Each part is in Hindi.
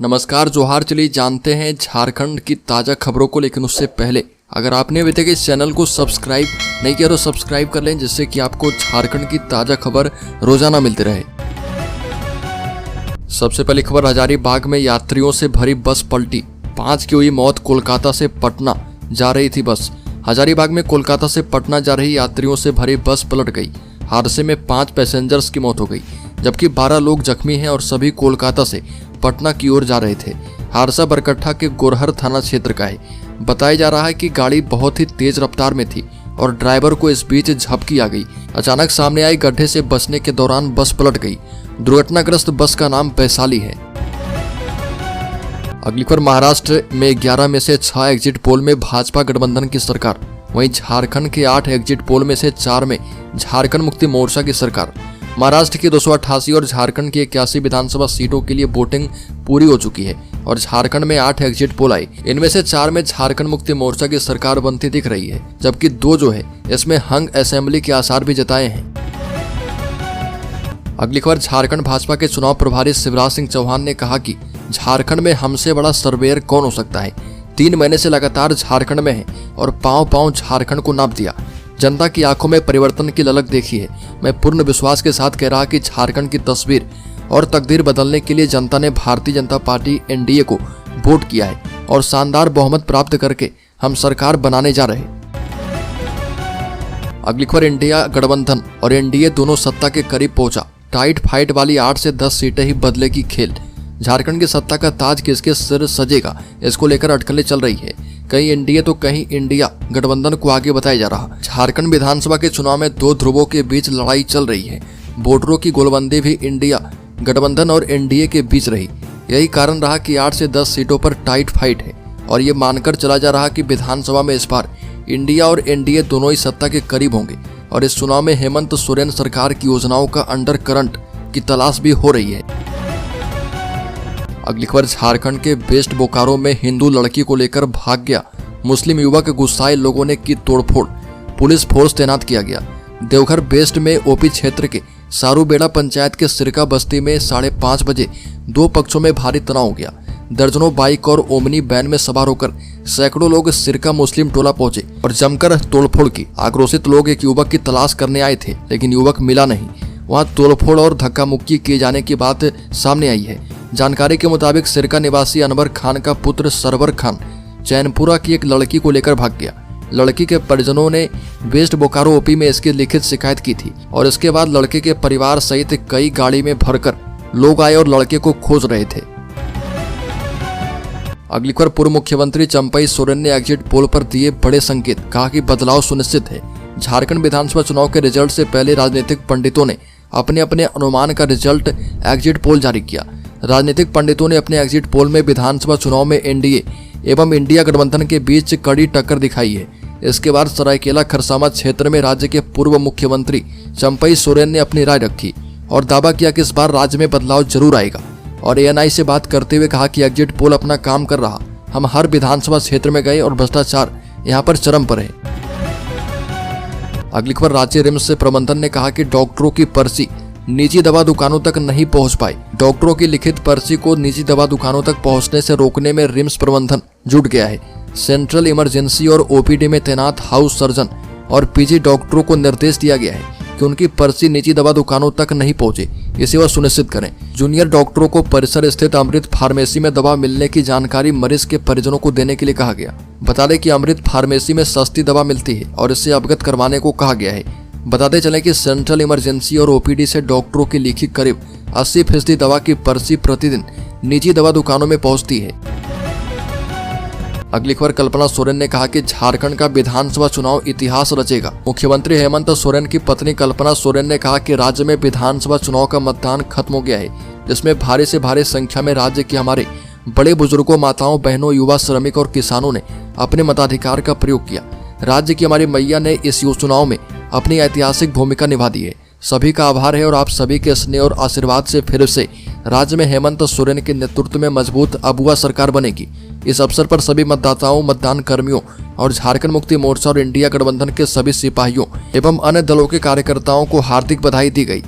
नमस्कार, जोहार। चलिए जानते हैं झारखंड की ताज़ा खबरों को, लेकिन उससे पहले अगर आपने अभी तक इस चैनल को सब्सक्राइब नहीं किया तो सब्सक्राइब कर लें, जिससे कि आपको झारखंड की ताज़ा खबर रोजाना मिलती रहे। सबसे पहली खबर, हजारीबाग में यात्रियों से भरी बस पलटी, 5 की हुई मौत। कोलकाता से पटना जा रही थी बस। हजारीबाग में कोलकाता से पटना जा रही यात्रियों से भरी बस पलट गई। हादसे में 5 पैसेंजर्स की मौत हो गई, जबकि 12 लोग जख्मी हैं और सभी कोलकाता से पटना की ओर जा रहे थे। हादसा बरकट्ठा के गोरहर थाना क्षेत्र का है। बताया जा रहा है कि गाड़ी बहुत ही तेज रफ्तार में थी और ड्राइवर को इस बीच झपकी आ गई। अचानक सामने आई गड्ढे से बचने के दौरान बस पलट गई। दुर्घटनाग्रस्त बस का नाम वैशाली है। अगली खबर, महाराष्ट्र में 11 में से 6 एग्जिट पोल में भाजपा गठबंधन की सरकार। वहीं झारखंड के 8 एग्जिट पोल में से 4 में झारखंड मुक्ति मोर्चा की सरकार। महाराष्ट्र की 288 और झारखंड की 81 विधानसभा सीटों के लिए वोटिंग पूरी हो चुकी है और झारखंड में 8 एग्जिट पोल आए। इनमें से 4 में झारखंड मुक्ति मोर्चा की सरकार बनती दिख रही है, जबकि 2 जो है इसमें हंग असेंबली के आसार भी जताए हैं। अगली खबर, झारखंड भाजपा के चुनाव प्रभारी शिवराज सिंह चौहान ने कहा कि झारखंड में हमसे बड़ा सर्वेयर कौन हो सकता है। 3 महीने से लगातार झारखंड में है और पांव झारखंड को नाप दिया। जनता की आंखों में परिवर्तन की ललक देखी है। मैं पूर्ण विश्वास के साथ कह रहा कि झारखंड की तस्वीर और तकदीर बदलने के लिए जनता ने भारतीय जनता पार्टी एनडीए को वोट किया है और शानदार बहुमत प्राप्त करके हम सरकार बनाने जा रहे। अगली खबर, इंडिया गठबंधन और एनडीए दोनों सत्ता के करीब पहुंचा। टाइट फाइट वाली 8 से 10 सीटें ही बदलेगी खेल। झारखंड की सत्ता का ताज किसके सिर सजेगा, इसको लेकर अटकलें चल रही है। कहीं एनडीए तो कहीं इंडिया गठबंधन को आगे बताया जा रहा। झारखंड विधानसभा के चुनाव में 2 ध्रुवों के बीच लड़ाई चल रही है। वोटरों की गोलबंदी भी इंडिया गठबंधन और एनडीए के बीच रही। यही कारण रहा कि 8 से 10 सीटों पर टाइट फाइट है और ये मानकर चला जा रहा कि विधानसभा में इस बार इंडिया और एनडीए दोनों ही सत्ता के करीब होंगे और इस चुनाव में हेमंत सोरेन सरकार की योजनाओं का अंडर करंट की तलाश भी हो रही है। अगली खबर, झारखंड के वेस्ट बोकारो में हिंदू लड़की को लेकर भाग गया मुस्लिम युवक। गुस्साए लोगों ने की तोड़फोड़, पुलिस फोर्स तैनात किया गया। देवघर वेस्ट में ओपी क्षेत्र के सारूबेड़ा पंचायत के सिरका बस्ती में 5:30 बजे 2 पक्षों में भारी तनाव हो गया। दर्जनों बाइक और ओमनी वैन में सवार होकर सैकड़ों लोग सिरका मुस्लिम टोला पहुंचे और जमकर तोड़फोड़ की। आक्रोशित लोग एक युवक की तलाश करने आए थे, लेकिन युवक मिला नहीं। वहां तोड़फोड़ और धक्का मुक्की किए जाने की बात सामने आई है। जानकारी के मुताबिक सिरका निवासी अनवर खान का पुत्र सरवर खान चैनपुरा की एक लड़की को लेकर भाग गया। लड़की के परिजनों ने वेस्ट बोकारो ओपी में इसकी लिखित शिकायत की थी और इसके बाद लड़के के परिवार सहित कई गाड़ी में भरकर लोग आए और लड़के को खोज रहे थे। अगली खबर, पूर्व मुख्यमंत्री चंपई सोरेन ने एग्जिट पोल पर दिए बड़े संकेत, कहा कि बदलाव सुनिश्चित है। झारखंड विधानसभा चुनाव के रिजल्ट से पहले राजनीतिक पंडितों ने अपने अपने अनुमान का रिजल्ट एग्जिट पोल जारी किया। राजनीतिक पंडितों ने अपने एग्जिट पोल में विधानसभा चुनाव में एनडीए एवं इंडिया गठबंधन के बीच कड़ी टक्कर दिखाई है। इसके बाद सरायकेला खरसावां क्षेत्र में राज्य के पूर्व मुख्यमंत्री चंपई सोरेन ने अपनी राय रखी और दावा किया कि इस बार राज्य में बदलाव जरूर आएगा और एएनआई से बात करते हुए कहा कि एग्जिट पोल अपना काम कर रहा। हम हर विधानसभा क्षेत्र में गए और भ्रष्टाचार यहाँ पर चरम पर है। अगली खबर, राज्य रिम्स प्रबंधन ने कहा कि डॉक्टरों की पर्ची निजी दवा दुकानों तक नहीं पहुंच पाई। डॉक्टरों की लिखित पर्ची को निजी दवा दुकानों तक पहुंचने से रोकने में रिम्स प्रबंधन जुट गया है। सेंट्रल इमरजेंसी और ओपीडी में तैनात हाउस सर्जन और पीजी डॉक्टरों को निर्देश दिया गया है कि उनकी पर्ची निजी दवा दुकानों तक नहीं पहुंचे, इसे वह सुनिश्चित करें। जूनियर डॉक्टरों को परिसर स्थित अमृत फार्मेसी में दवा मिलने की जानकारी मरीज के परिजनों को देने के लिए कहा गया। बता दें कि अमृत फार्मेसी में सस्ती दवा मिलती है और इससे अवगत करवाने को कहा गया है। बताते चलें कि सेंट्रल इमरजेंसी और ओपीडी से डॉक्टरों की लिखी करीब 80% दवा की पर्ची प्रतिदिन निजी दवा दुकानों में पहुंचती है। अगली खबर, कल्पना सोरेन ने कहा कि झारखंड का विधानसभा चुनाव इतिहास रचेगा। मुख्यमंत्री हेमंत सोरेन की पत्नी कल्पना सोरेन ने कहा कि राज्य में विधानसभा चुनाव का मतदान खत्म हो गया है, जिसमें भारी से भारी संख्या में राज्य के हमारे बड़े बुजुर्गों, माताओं, बहनों, युवा, श्रमिक और किसानों ने अपने मताधिकार का प्रयोग किया। राज्य की हमारी मैया ने इस चुनाव में अपनी ऐतिहासिक भूमिका निभा दी है। सभी का आभार है और आप सभी के स्नेह और आशीर्वाद से फिर से राज्य में हेमंत सोरेन के नेतृत्व में मजबूत अबुआ सरकार बनेगी। इस अवसर पर सभी मतदाताओं, मतदान कर्मियों और झारखंड मुक्ति मोर्चा और इंडिया गठबंधन के सभी सिपाहियों एवं अन्य दलों के कार्यकर्ताओं को हार्दिक बधाई दी गई।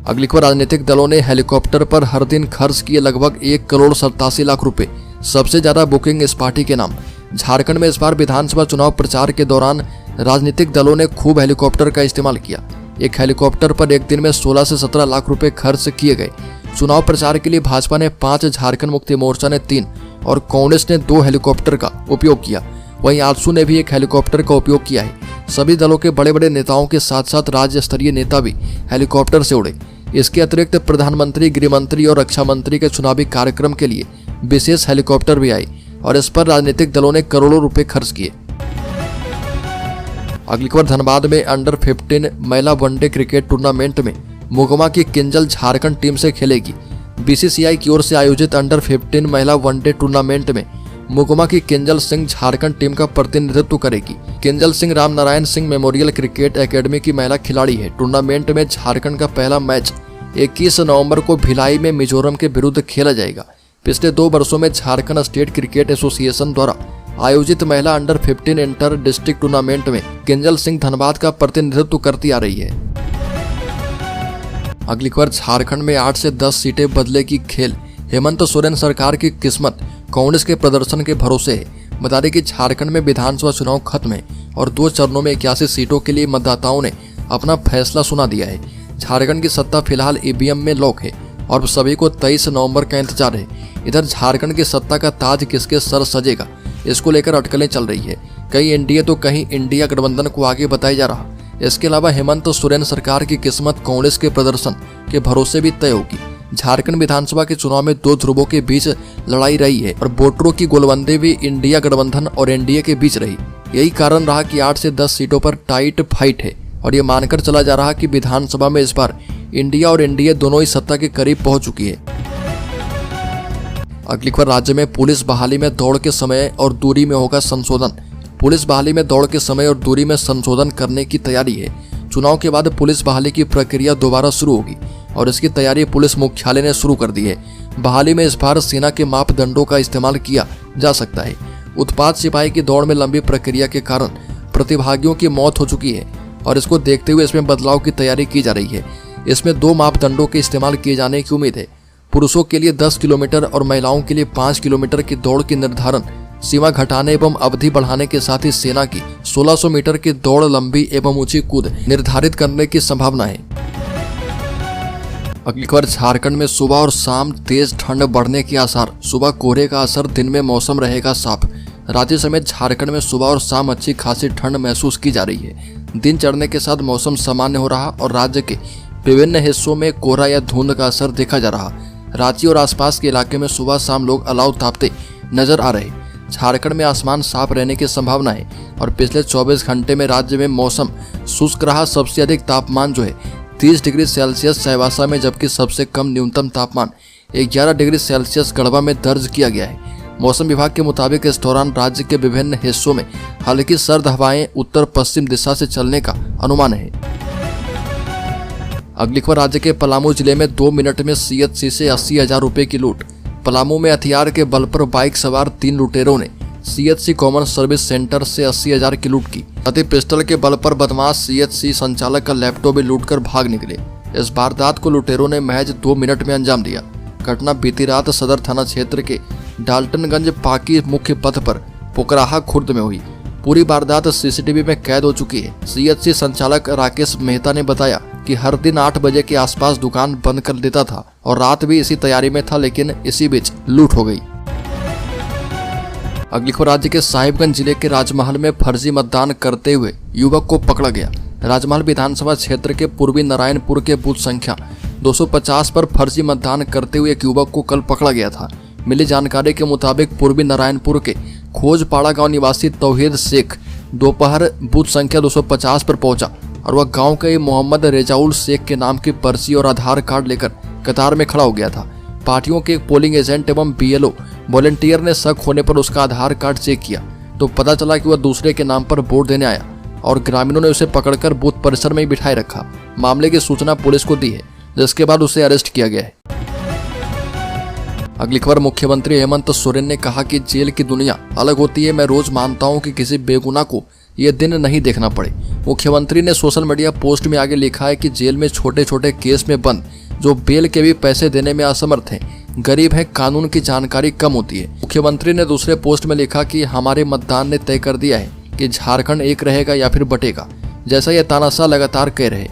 अगली खबर, राजनीतिक दलों ने हेलीकॉप्टर पर हर दिन खर्च किए लगभग 1,87,00,000 रुपए, सबसे ज्यादा बुकिंग इस पार्टी के नाम। झारखंड में इस बार विधानसभा चुनाव प्रचार के दौरान राजनीतिक दलों ने खूब हेलीकॉप्टर का इस्तेमाल किया। एक हेलीकॉप्टर पर एक दिन में 16 से 17 लाख रुपए खर्च किए गए। चुनाव प्रचार के लिए भाजपा ने 5, झारखंड मुक्ति मोर्चा ने 3 और कांग्रेस ने 2 हेलीकॉप्टर का उपयोग किया। वहीं आजसू ने भी एक हेलीकॉप्टर का उपयोग किया है। सभी दलों के बड़े बड़े नेताओं के साथ साथ राज्य स्तरीय नेता भी हेलीकॉप्टर से उड़े। इसके अतिरिक्त प्रधानमंत्री, गृह मंत्री और रक्षा मंत्री के चुनावी कार्यक्रम के लिए विशेष हेलीकॉप्टर भी आई और इस पर राजनीतिक दलों ने करोड़ों रुपए खर्च किए। अगली खबर, धनबाद में अंडर 15 महिला वनडे क्रिकेट टूर्नामेंट में मुगमा की किंजल झारखंड टीम से खेलेगी। बीसीसीआई की ओर से आयोजित अंडर 15 महिला वनडे टूर्नामेंट में मुगमा की किंजल सिंह झारखंड टीम का प्रतिनिधित्व करेगी। Kinjal Singh Ramnarayan Singh memorial cricket academy की महिला खिलाड़ी है। टूर्नामेंट में झारखंड का पहला मैच 21 नवंबर को भिलाई में मिजोरम के विरुद्ध खेला जाएगा। पिछले 2 वर्षों में झारखंड स्टेट क्रिकेट एसोसिएशन द्वारा आयोजित महिला अंडर 15 इंटर डिस्ट्रिक्ट टूर्नामेंट में किंजल सिंह धनबाद का प्रतिनिधित्व करती आ रही है। अगली खबर, झारखंड में 8 से 10 सीटें बदलेगी खेल। हेमंत सोरेन सरकार की किस्मत कांग्रेस के प्रदर्शन के भरोसे है। बता दें कि झारखंड में विधानसभा चुनाव खत्म है और 2 चरणों में 81 सीटों के लिए मतदाताओं ने अपना फैसला सुना दिया है। झारखंड की सत्ता फिलहाल ईवीएम में लॉक है और सभी को 23 नवंबर का इंतजार है। इधर झारखंड की सत्ता का ताज किसके सर सजेगा, इसको लेकर अटकलें चल रही है। कहीं एनडीए तो कहीं इंडिया गठबंधन को आगे बताया जा रहा। इसके अलावा हेमंत सोरेन सरकार की किस्मत कांग्रेस के प्रदर्शन के भरोसे भी तय होगी। झारखंड विधानसभा के चुनाव में 2 ध्रुवों के बीच लड़ाई रही है और वोटरों की गोलबंदी भी इंडिया गठबंधन और एनडीए के बीच रही। यही कारण रहा कि 8 से 10 सीटों पर टाइट फाइट है और ये मानकर चला जा रहा कि विधानसभा में इस बार इंडिया और एनडीए दोनों ही सत्ता के करीब पहुंच चुकी है। अगली खबर, राज्य में पुलिस बहाली में दौड़ के समय और दूरी में होगा संशोधन। पुलिस बहाली में दौड़ के समय और दूरी में संशोधन करने की तैयारी है। चुनाव के बाद पुलिस बहाली की प्रक्रिया दोबारा शुरू होगी और इसकी तैयारी पुलिस मुख्यालय ने शुरू कर दी है। बहाली में इस बार सेना के मापदंडों का इस्तेमाल किया जा सकता है। उत्पाद सिपाही की दौड़ में लंबी प्रक्रिया के कारण प्रतिभागियों की मौत हो चुकी है और इसको देखते हुए इसमें बदलाव की तैयारी की जा रही है। इसमें 2 मापदंडों के इस्तेमाल किए जाने की उम्मीद है। पुरुषों के लिए 10 किलोमीटर और महिलाओं के लिए 5 किलोमीटर की दौड़ की निर्धारण, सीमा घटाने एवं अवधि बढ़ाने के साथ ही सेना की 1600 मीटर की दौड़, लंबी एवं ऊंची कूद निर्धारित करने की संभावना है। अगली खबर, झारखंड में सुबह और शाम तेज ठंड बढ़ने के आसार। सुबह कोहरे का असर, दिन में मौसम रहेगा साफ। राज्य समेत झारखंड में सुबह और शाम अच्छी खासी ठंड महसूस की जा रही है। दिन चढ़ने के साथ मौसम सामान्य हो रहा और राज्य के विभिन्न हिस्सों में कोहरा या धुंध का असर देखा जा रहा। रांची और आसपास के इलाके में सुबह शाम लोग अलाव तापते नजर आ रहे। झारखंड में आसमान साफ रहने की संभावना है और पिछले 24 घंटे में राज्य में मौसम शुष्क रहा। सबसे अधिक तापमान जो है 30 डिग्री सेल्सियस चाईबासा में, जबकि सबसे कम न्यूनतम तापमान 11 डिग्री सेल्सियस गढ़वा में दर्ज किया गया है। मौसम विभाग के मुताबिक इस दौरान राज्य के विभिन्न हिस्सों में हल्की सर्द हवाएं उत्तर पश्चिम दिशा से चलने का अनुमान है। अगली खबर, राज्य के पलामू जिले में 2 मिनट में सीएचसी से 80,000 रुपए की लूट। पलामू में हथियार के बल पर बाइक सवार 3 लुटेरों ने सीएचसी कॉमन सर्विस सेंटर से 80,000 की लूट की। अति पिस्टल के बल पर बदमाश सीएचसी संचालक का लैपटॉप भी लूटकर भाग निकले। इस वारदात को लुटेरों ने महज 2 मिनट में अंजाम दिया। घटना बीती रात सदर थाना क्षेत्र के डाल्टनगंज पाकी मुख्य पथ पर पोकराहा खुर्द में हुई। पूरी वारदात सीसीटीवी में कैद हो चुकी है। सीएचसी संचालक राकेश मेहता ने बताया कि हर दिन 8 बजे के आसपास दुकान बंद कर देता था और रात भी इसी तैयारी में था, लेकिन इसी बीच लूट हो गई। अगली खबर, राज्य के साहिबगंज जिले के राजमहल में फर्जी मतदान करते हुए युवक को पकड़ा गया। राजमहल विधानसभा क्षेत्र के पूर्वी नारायणपुर के बूथ संख्या 250 पर फर्जी मतदान करते हुए एक युवक को कल पकड़ा गया था। मिली जानकारी के मुताबिक पूर्वी नारायणपुर के खोजपाड़ा गांव निवासी तौहीद शेख दोपहर बूथ संख्या 250 पर पहुंचा और वह गांव के मोहम्मद रेजाउल शेख के नाम की पर्ची और आधार कार्ड लेकर कतार में खड़ा हो गया था। पार्टियों के एक पोलिंग एजेंट एवं बीएलओ वॉलंटियर ने शक होने पर उसका आधार कार्ड चेक किया तो पता चला कि वह दूसरे के नाम पर वोट देने आया और ग्रामीणों ने उसे पकड़कर बूथ परिसर में ही बिठाए रखा। मामले की सूचना पुलिस को दी है, जिसके बाद उसे अरेस्ट किया गया है। अगली खबर, मुख्यमंत्री हेमंत सोरेन ने कहा कि जेल की दुनिया अलग होती है। मैं रोज मानता हूं कि किसी बेगुनाह को ये दिन नहीं देखना पड़े। मुख्यमंत्री ने सोशल मीडिया पोस्ट में आगे लिखा है कि जेल में छोटे छोटे केस में बंद जो बेल के भी पैसे देने में असमर्थ हैं, गरीब हैं, कानून की जानकारी कम होती है। मुख्यमंत्री ने दूसरे पोस्ट में लिखा कि हमारे मतदान ने तय कर दिया है कि झारखंड एक रहेगा या फिर बटेगा, जैसा यह तानाशाह लगातार कह रहे।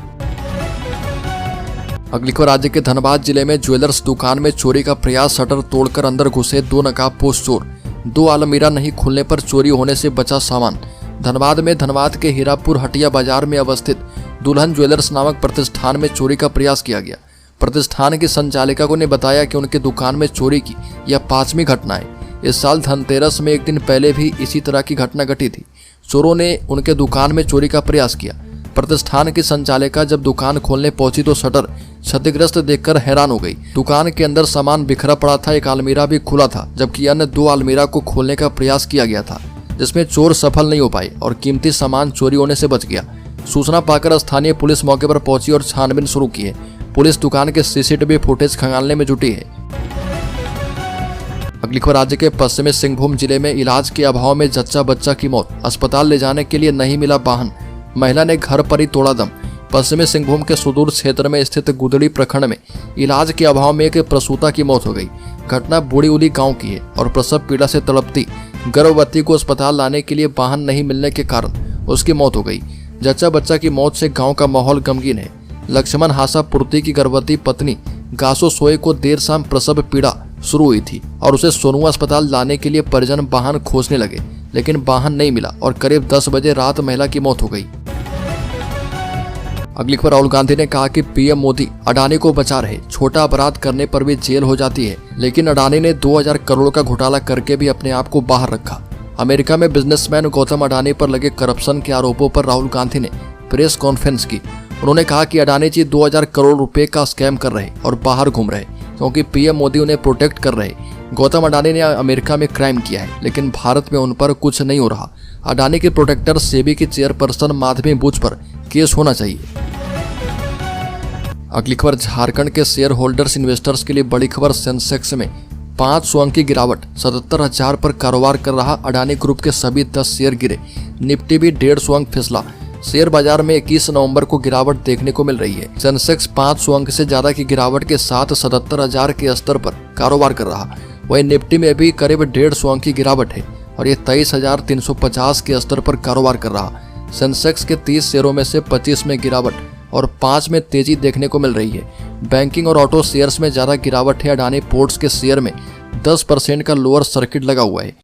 अगली खबर, राज्य के धनबाद जिले में ज्वेलर्स दुकान में चोरी का प्रयास, शटर तोड़कर अंदर घुसे 2 नकाबपोश चोर, 2 अलमीरा नहीं खुलने पर चोरी होने से बचा सामान। धनबाद के हीरापुर हटिया बाजार में अवस्थित दुल्हन ज्वेलर्स नामक प्रतिष्ठान में चोरी का प्रयास किया गया। प्रतिष्ठान की संचालिका ने बताया कि उनके दुकान में चोरी की यह 5वीं घटना है। इस साल धनतेरस में एक दिन पहले भी इसी तरह की घटना घटी थी। चोरों ने उनके दुकान में चोरी का प्रयास किया। प्रतिष्ठान की संचालिका जब दुकान खोलने पहुंची तो शटर क्षतिग्रस्त देखकर हैरान हो गई। दुकान के अंदर सामान बिखरा पड़ा था, एक अलमीरा भी खुला था, जबकि अन्य 2 अलमीरा को खोलने का प्रयास किया गया था, जिसमें चोर सफल नहीं हो पाए और कीमती सामान चोरी होने से बच गया। सूचना पाकर स्थानीय पुलिस मौके पर पहुंची और छानबीन शुरू की है। पुलिस दुकान के सीसीटीवी फुटेज खंगालने में जुटी है। अगली खबर, राज्य के पश्चिमी सिंहभूम जिले में इलाज के अभाव में जच्चा बच्चा की मौत, अस्पताल ले जाने के लिए नहीं मिला वाहन, महिला ने घर पर ही तोड़ा दम। पश्चिमी सिंहभूम के सुदूर क्षेत्र में स्थित गुदड़ी प्रखंड में इलाज के अभाव में एक प्रसूता की मौत हो गई। घटना बूढ़ी उली गांव की है और प्रसव पीड़ा से तड़पती गर्भवती को अस्पताल लाने के लिए वाहन नहीं मिलने के कारण उसकी मौत हो गई। जच्चा बच्चा की मौत से गांव का माहौल गमगीन है। लक्ष्मण हासा पुर्ती की गर्भवती पत्नी गासो सोए को देर शाम प्रसव पीड़ा शुरू हुई थी और उसे सोनुआ अस्पताल लाने के लिए परिजन वाहन खोजने लगे, लेकिन वाहन नहीं मिला और करीब 10 बजे रात महिला की मौत हो गई। अगली खबर, राहुल गांधी ने कहा कि पीएम मोदी अडानी को बचा रहे, छोटा अपराध करने पर भी जेल हो जाती है, लेकिन अडानी ने 2000 करोड़ का घोटाला करके भी अपने आप को बाहर रखा। अमेरिका में बिजनेसमैन गौतम अडानी पर लगे करप्शन के आरोपों पर राहुल गांधी ने प्रेस कॉन्फ्रेंस की। उन्होंने कहा कि अडानी जी 2000 करोड़ रुपए का स्कैम कर रहे और बाहर घूम रहे क्योंकि पीएम मोदी उन्हें प्रोटेक्ट कर रहे। गौतम अडानी ने अमेरिका में क्राइम किया है, लेकिन भारत में उन पर कुछ नहीं हो रहा। अडानी के प्रोटेक्टर सेबी की चेयरपर्सन माधवी बुच पर केस होना चाहिए। अगली खबर, झारखंड के शेयर होल्डर्स इन्वेस्टर्स के लिए बड़ी खबर, सेंसेक्स में 500 अंक की गिरावट, 77,000 पर कारोबार कर रहा अडानी ग्रुप के सभी 10 शेयर गिरे। निफ्टी भी 150 अंक फिसला। शेयर बाजार में 21 नवंबर को गिरावट देखने को मिल रही है। सेंसेक्स 500 अंक से ज्यादा की गिरावट के साथ 77,000 के स्तर पर कारोबार कर रहा। वहीं निफ्टी में भी करीब 150 अंक की गिरावट है और ये 23,350 के स्तर पर कारोबार कर रहा। सेंसेक्स के 30 शेयरों में से 25 में गिरावट और 5 में तेजी देखने को मिल रही है। बैंकिंग और ऑटो शेयर्स में ज्यादा गिरावट है। अडानी पोर्ट्स के शेयर में 10% का लोअर सर्किट लगा हुआ है।